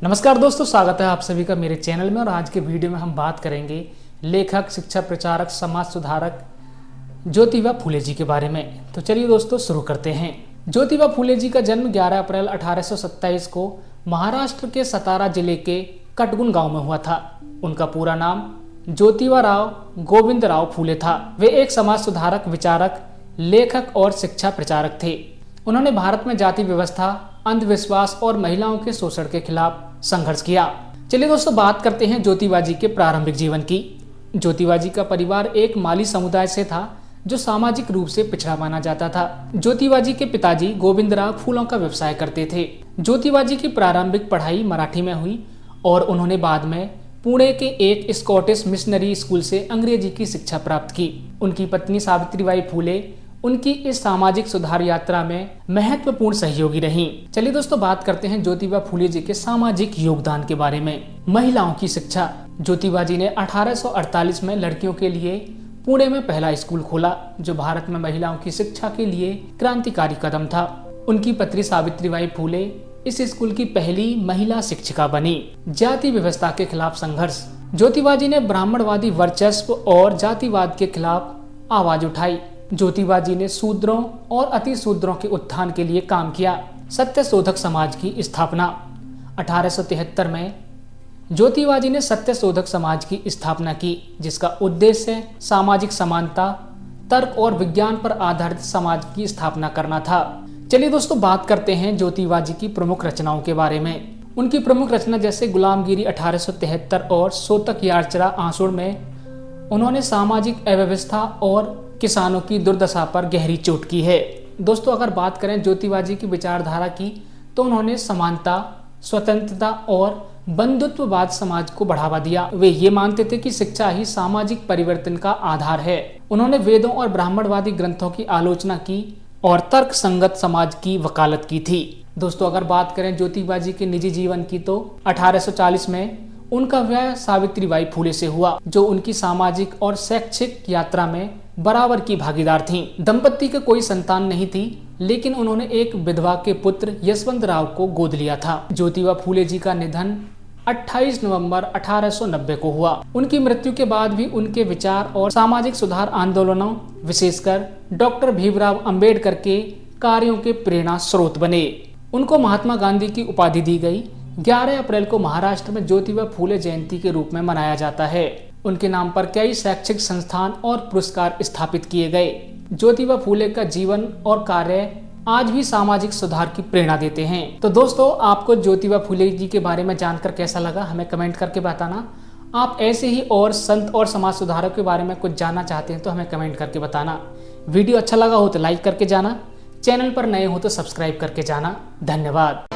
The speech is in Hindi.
नमस्कार दोस्तों, स्वागत है आप सभी का मेरे चैनल में। और आज के वीडियो में हम बात करेंगे लेखक, शिक्षा प्रचारक, समाज सुधारक ज्योतिबा फूले जी के बारे में। तो चलिए दोस्तों शुरू करते हैं। ज्योतिबा फूले जी का जन्म 11 अप्रैल 1827 को महाराष्ट्र के सतारा जिले के कटगुन गांव में हुआ था। उनका पूरा नाम ज्योतिबा राव गोविंद राव फूले था। वे एक समाज सुधारक, विचारक, लेखक और शिक्षा प्रचारक थे। उन्होंने भारत में जाति व्यवस्था, अंधविश्वास और महिलाओं के शोषण के खिलाफ संघर्ष किया। चलिए दोस्तों बात करते हैं ज्योतिबा जी के प्रारंभिक जीवन की। ज्योतिबा जी का परिवार एक माली समुदाय से था जो सामाजिक रूप से पिछड़ा माना जाता था। ज्योतिबा जी के पिताजी गोविंद राव फूलों का व्यवसाय करते थे। ज्योतिबा जी की प्रारंभिक पढ़ाई मराठी में हुई और उन्होंने बाद में पुणे के एक स्कॉटिश मिशनरी स्कूल से अंग्रेजी की शिक्षा प्राप्त की। उनकी पत्नी सावित्रीबाई फूले उनकी इस सामाजिक सुधार यात्रा में महत्वपूर्ण सहयोगी रहीं। चलिए दोस्तों बात करते हैं ज्योतिबा फूले जी के सामाजिक योगदान के बारे में। महिलाओं की शिक्षा। ज्योतिबा जी ने 1848 में लड़कियों के लिए पुणे में पहला स्कूल खोला, जो भारत में महिलाओं की शिक्षा के लिए क्रांतिकारी कदम था। उनकी पत्नी सावित्रीबाई फूले इस स्कूल की पहली महिला शिक्षिका बनी। जाति व्यवस्था के खिलाफ संघर्ष। ज्योतिबा जी ने ब्राह्मणवादी वर्चस्व और जातिवाद के खिलाफ आवाज उठाई। ज्योतिबा जी ने शूद्रों और अति शूद्रों के उत्थान के लिए काम किया। सत्यशोधक समाज की स्थापना। 1873 में ज्योतिबा जी ने सत्यशोधक समाज की स्थापना की, जिसका उद्देश्य सामाजिक समानता, तर्क और विज्ञान पर आधारित समाज की स्थापना करना था। चलिए दोस्तों बात करते हैं ज्योतिबा जी की प्रमुख रचनाओं के बारे में। उनकी प्रमुख रचना जैसे गुलामगिरी 1873 और सोतक याचरा आंसुड़ में उन्होंने सामाजिक अव्यवस्था और किसानों की दुर्दशा पर गहरी चोट की है। दोस्तों अगर बात करें ज्योतिबा जी की विचारधारा की, तो उन्होंने समानता, स्वतंत्रता और बंधुत्ववाद समाज को बढ़ावा दिया। वे ये मानते थे कि शिक्षा ही सामाजिक परिवर्तन का आधार है। उन्होंने वेदों और ब्राह्मणवादी ग्रंथों की आलोचना की और तर्क संगत समाज की वकालत की थी। दोस्तों अगर बात करें ज्योतिबा जी के निजी जीवन की, तो 1840 में उनका विवाह सावित्रीबाई फूले से हुआ, जो उनकी सामाजिक और शैक्षिक यात्रा में बराबर की भागीदार थीं। दंपति के कोई संतान नहीं थी, लेकिन उन्होंने एक विधवा के पुत्र यशवंत राव को गोद लिया था। ज्योतिबा फूले जी का निधन 28 नवंबर 1890 को हुआ। उनकी मृत्यु के बाद भी उनके विचार और सामाजिक सुधार आंदोलनों, विशेषकर डॉक्टर भीमराव अंबेडकर के कार्यों के प्रेरणा स्रोत बने। उनको महात्मा गांधी की उपाधि दी गई। 11 अप्रैल को महाराष्ट्र में ज्योतिबा फूले जयंती के रूप में मनाया जाता है। उनके नाम पर कई शैक्षिक संस्थान और पुरस्कार स्थापित किए गए। ज्योतिबा फूले का जीवन और कार्य आज भी सामाजिक सुधार की प्रेरणा देते हैं। तो दोस्तों आपको ज्योतिबा फूले जी के बारे में जानकर कैसा लगा, हमें कमेंट करके बताना। आप ऐसे ही और संत और समाज सुधारक के बारे में कुछ जानना चाहते हैं तो हमें कमेंट करके बताना। वीडियो अच्छा लगा हो तो लाइक करके जाना, चैनल पर नए हो तो सब्सक्राइब करके जाना। धन्यवाद।